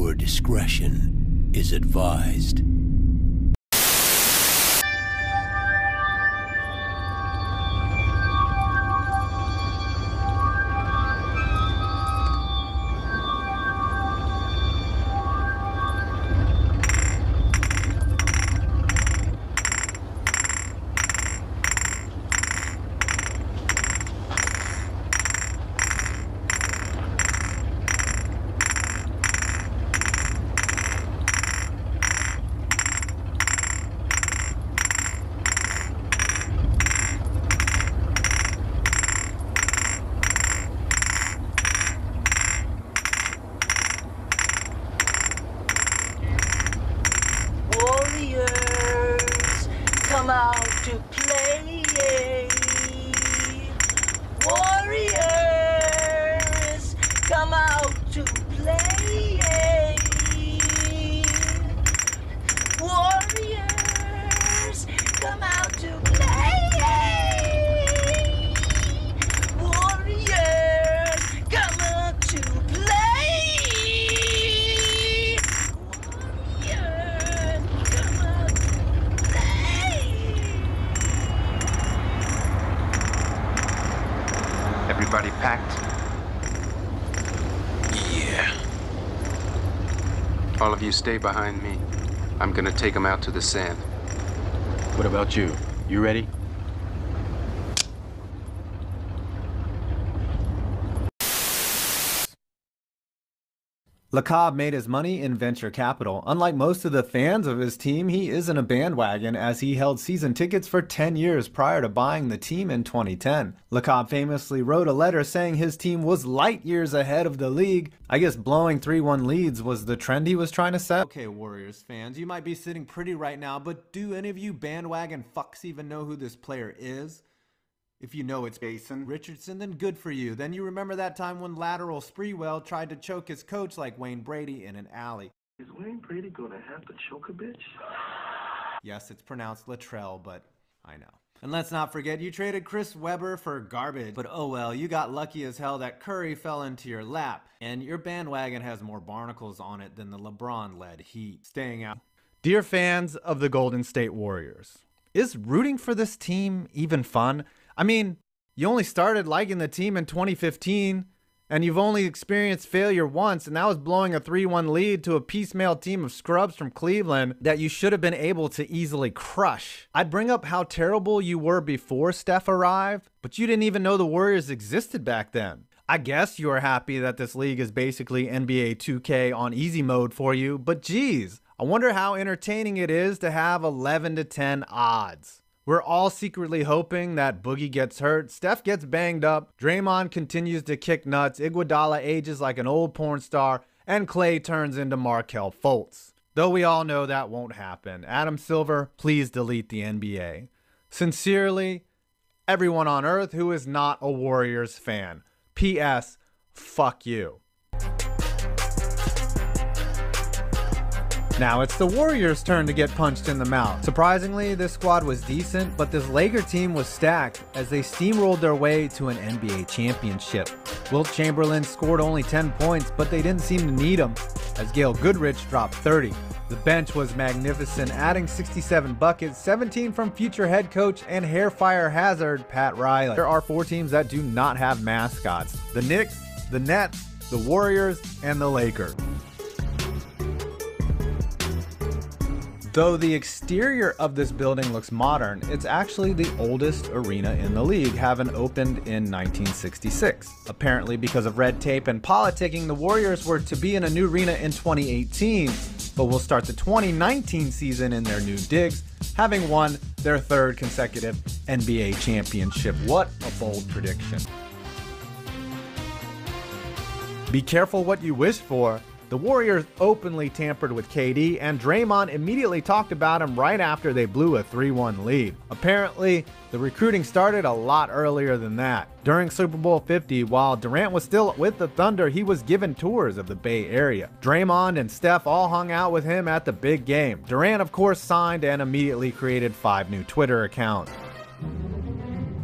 Viewer discretion is advised. Come out to play. Warriors, come out to play. Warriors, come out to play. Warriors, come out to play. Warriors, come out to play. Everybody packed? Yeah. All of you stay behind me. I'm gonna take them out to the sand. What about you? You ready? LeCobb made his money in venture capital. Unlike most of the fans of his team, he isn't a bandwagon, as he held season tickets for 10 years prior to buying the team in 2010. LeCobb famously wrote a letter saying his team was light years ahead of the league. I guess blowing 3-1 leads was the trend he was trying to set. Okay, Warriors fans, you might be sitting pretty right now, but do any of you bandwagon fucks even know who this player is? If you know it's Jason Richardson, then good for you. Then you remember that time when Lateral Sprewell tried to choke his coach like Wayne Brady in an alley. Is Wayne Brady gonna have to choke a bitch? Yes, it's pronounced Latrell, but I know. And let's not forget, you traded Chris Webber for garbage. But oh well, you got lucky as hell that Curry fell into your lap. And your bandwagon has more barnacles on it than the LeBron-led Heat. Staying out. Dear fans of the Golden State Warriors, is rooting for this team even fun? I mean, you only started liking the team in 2015, and you've only experienced failure once, and that was blowing a 3-1 lead to a piecemeal team of scrubs from Cleveland that you should have been able to easily crush. I'd bring up how terrible you were before Steph arrived, but you didn't even know the Warriors existed back then. I guess you are happy that this league is basically NBA 2K on easy mode for you, but geez, I wonder how entertaining it is to have 11-10 odds. We're all secretly hoping that Boogie gets hurt, Steph gets banged up, Draymond continues to kick nuts, Iguodala ages like an old porn star, and Klay turns into Markelle Fultz. Though we all know that won't happen. Adam Silver, please delete the NBA. Sincerely, everyone on Earth who is not a Warriors fan. P.S. Fuck you. Now it's the Warriors' turn to get punched in the mouth. Surprisingly, this squad was decent, but this Laker team was stacked as they steamrolled their way to an NBA championship. Wilt Chamberlain scored only 10 points, but they didn't seem to need him, as Gail Goodrich dropped 30. The bench was magnificent, adding 67 buckets, 17 from future head coach and hairfire hazard Pat Riley. There are 4 teams that do not have mascots: the Knicks, the Nets, the Warriors, and the Lakers. Though the exterior of this building looks modern, it's actually the oldest arena in the league, having opened in 1966. Apparently, because of red tape and politicking, the Warriors were to be in a new arena in 2018, but will start the 2019 season in their new digs, having won their 3rd consecutive NBA championship. What a bold prediction. Be careful what you wish for. The Warriors openly tampered with KD, and Draymond immediately talked about him right after they blew a 3-1 lead. Apparently, the recruiting started a lot earlier than that. During Super Bowl 50, while Durant was still with the Thunder, he was given tours of the Bay Area. Draymond and Steph all hung out with him at the big game. Durant, of course, signed and immediately created 5 new Twitter accounts.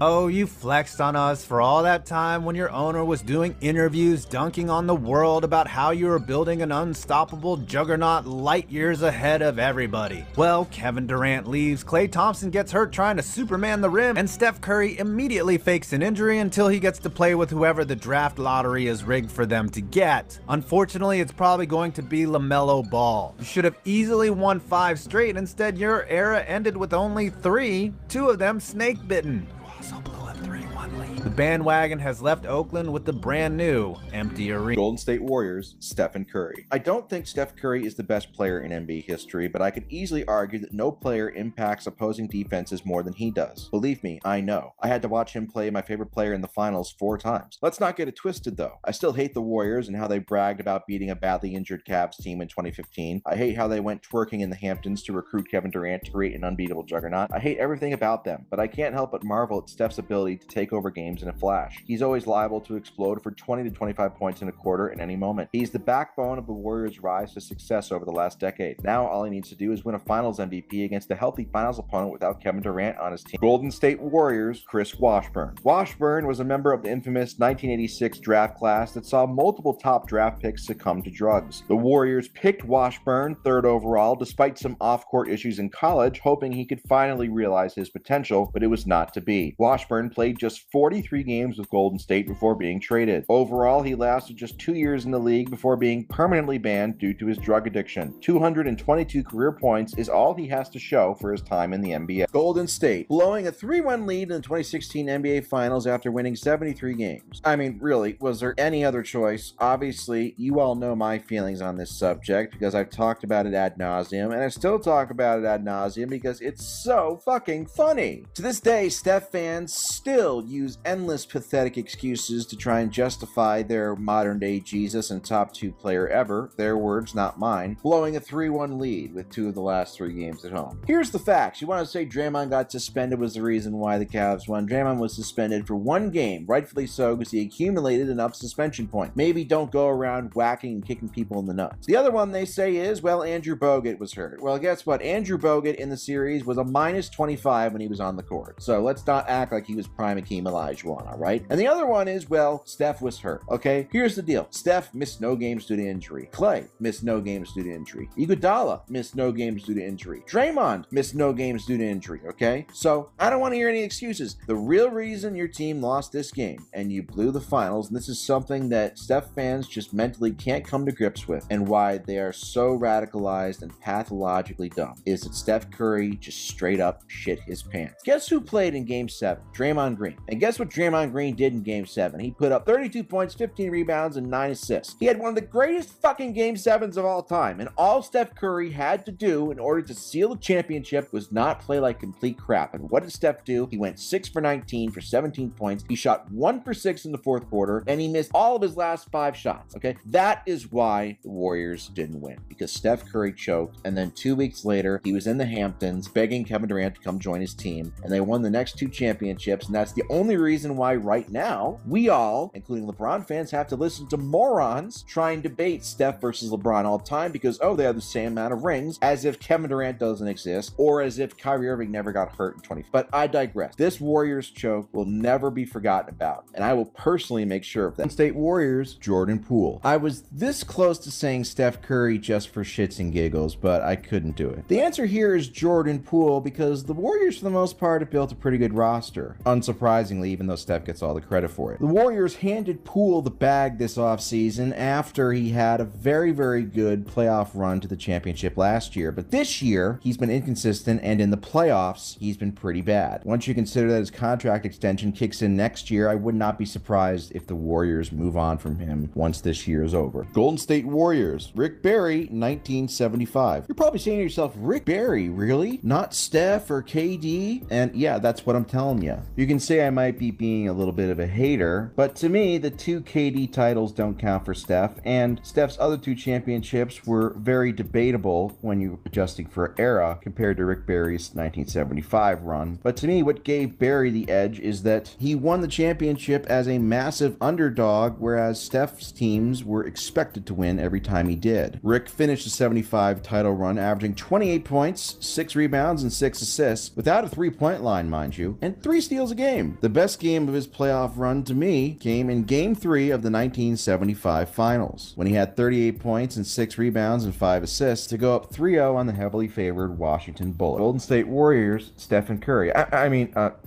Oh, you flexed on us for all that time when your owner was doing interviews dunking on the world about how you were building an unstoppable juggernaut light years ahead of everybody. Well, Kevin Durant leaves, Klay Thompson gets hurt trying to Superman the rim, and Steph Curry immediately fakes an injury until he gets to play with whoever the draft lottery is rigged for them to get. Unfortunately, it's probably going to be LaMelo Ball. You should have easily won 5 straight, instead your era ended with only 3, 2 of them snake bitten. Also blew a 3-1 lead. The bandwagon has left Oakland with the brand new empty arena. Golden State Warriors, Stephen Curry. I don't think Steph Curry is the best player in NBA history, but I could easily argue that no player impacts opposing defenses more than he does. Believe me, I know. I had to watch him play my favorite player in the finals 4 times. Let's not get it twisted though. I still hate the Warriors and how they bragged about beating a badly injured Cavs team in 2015. I hate how they went twerking in the Hamptons to recruit Kevin Durant to create an unbeatable juggernaut. I hate everything about them, but I can't help but marvel at Steph's ability to take over games in a flash. He's always liable to explode for 20 to 25 points in a quarter at any moment. He's the backbone of the Warriors' rise to success over the last decade. Now all he needs to do is win a finals MVP against a healthy finals opponent without Kevin Durant on his team. Golden State Warriors, Chris Washburn. Washburn was a member of the infamous 1986 draft class that saw multiple top draft picks succumb to drugs. The Warriors picked Washburn 3rd overall despite some off-court issues in college, hoping he could finally realize his potential, but it was not to be. Washburn played just 43 games with Golden State before being traded. Overall, he lasted just 2 years in the league before being permanently banned due to his drug addiction. 222 career points is all he has to show for his time in the NBA. Golden State, blowing a 3-1 lead in the 2016 NBA Finals after winning 73 games. I mean, really, was there any other choice? Obviously, you all know my feelings on this subject because I've talked about it ad nauseum, and I still talk about it ad nauseum because it's so fucking funny. To this day, Steph fans still use endless pathetic excuses to try and justify their modern-day Jesus and top 2 player ever, their words, not mine, blowing a 3-1 lead with 2 of the last 3 games at home. Here's the facts. You want to say Draymond got suspended was the reason why the Cavs won. Draymond was suspended for 1 game, rightfully so, because he accumulated enough suspension points. Maybe don't go around whacking and kicking people in the nuts. The other one they say is, well, Andrew Bogut was hurt. Well, guess what? Andrew Bogut in the series was a -25 when he was on the court. So let's not act like he was prime Hakeem Olajuwon, all right? And the other one is, well, Steph was hurt, okay? Here's the deal. Steph missed no games due to injury. Klay missed no games due to injury. Iguodala missed no games due to injury. Draymond missed no games due to injury, okay? So I don't want to hear any excuses. The real reason your team lost this game and you blew the finals, and this is something that Steph fans just mentally can't come to grips with, and why they are so radicalized and pathologically dumb, is that Steph Curry just straight up shit his pants. Guess who played in Game 7? Draymond Green. And guess what Draymond Green did in Game 7? He put up 32 points, 15 rebounds, and 9 assists. He had one of the greatest fucking Game 7s of all time, and all Steph Curry had to do in order to seal the championship was not play like complete crap. And what did Steph do? He went 6 for 19 for 17 points. He shot 1 for 6 in the 4th quarter, and he missed all of his last 5 shots, okay? That is why the Warriors didn't win, because Steph Curry choked, and then 2 weeks later, he was in the Hamptons begging Kevin Durant to come join his team, and they won the next 2 championships, and that's the only reason why right now, we all, including LeBron fans, have to listen to morons try and debate Steph versus LeBron all the time because, oh, they have the same amount of rings, as if Kevin Durant doesn't exist, or as if Kyrie Irving never got hurt in 20. But I digress. This Warriors choke will never be forgotten about, and I will personally make sure of that. State Warriors, Jordan Poole. I was this close to saying Steph Curry just for shits and giggles, but I couldn't do it. The answer here is Jordan Poole because the Warriors, for the most part, have built a pretty good roster. Unsurprisingly, even though Steph gets all the credit for it. The Warriors handed Poole the bag this offseason after he had a very, very good playoff run to the championship last year, but this year, he's been inconsistent, and in the playoffs, he's been pretty bad. Once you consider that his contract extension kicks in next year, I would not be surprised if the Warriors move on from him once this year is over. Golden State Warriors, Rick Barry, 1975. You're probably saying to yourself, Rick Barry, really? Not Steph or KD? And yeah, that's what I'm telling you. You can say I might be being a little bit of a hater, but to me, the 2 KD titles don't count for Steph, and Steph's other 2 championships were very debatable when you're adjusting for era compared to Rick Barry's 1975 run. But to me, what gave Barry the edge is that he won the championship as a massive underdog, whereas Steph's teams were expected to win every time he did. Rick finished the 75 title run averaging 28 points, 6 rebounds, and 6 assists, without a three-point line, mind you, and 3 steals a game. The best game of his playoff run, to me, came in Game 3 of the 1975 Finals, when he had 38 points and 6 rebounds and 5 assists to go up 3-0 on the heavily favored Washington Bullets. Golden State Warriors, Stephen Curry.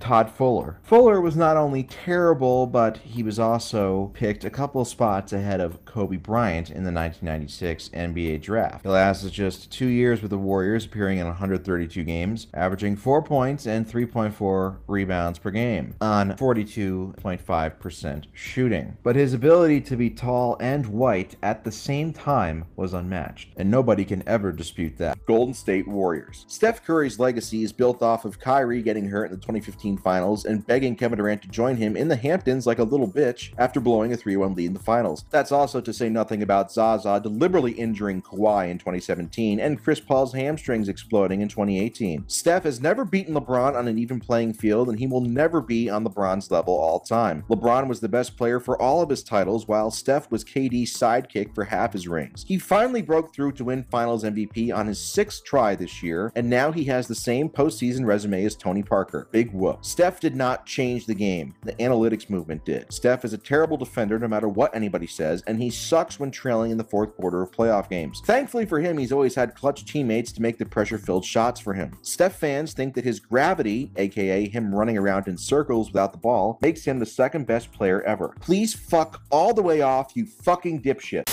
Todd Fuller. Fuller was not only terrible, but he was also picked a couple of spots ahead of Kobe Bryant in the 1996 NBA Draft. He lasted just 2 years with the Warriors, appearing in 132 games, averaging 4 points and 3.4 rebounds per game on 42.5% shooting. But his ability to be tall and white at the same time was unmatched, and nobody can ever dispute that. Golden State Warriors. Steph Curry's legacy is built off of Kyrie getting hurt in the 2015 Finals and begging Kevin Durant to join him in the Hamptons like a little bitch after blowing a 3-1 lead in the Finals. That's also to say nothing about Zaza deliberately injuring Kawhi in 2017 and Chris Paul's hamstrings exploding in 2018. Steph has never beaten LeBron on an even playing field, and he will never be on LeBron's level all time. LeBron was the best player for all of his titles, while Steph was KD's sidekick for half his rings. He finally broke through to win Finals MVP on his 6th try this year, and now he has the same postseason resume as Tony Parker. Big whoop. Steph did not change the game. The analytics movement did. Steph is a terrible defender no matter what anybody says, and he sucks when trailing in the 4th quarter of playoff games. Thankfully for him, he's always had clutch teammates to make the pressure-filled shots for him. Steph fans think that his gravity, aka him running around in circles without the ball, makes him the 2nd best player ever. Please fuck all the way off, you fucking dipshit.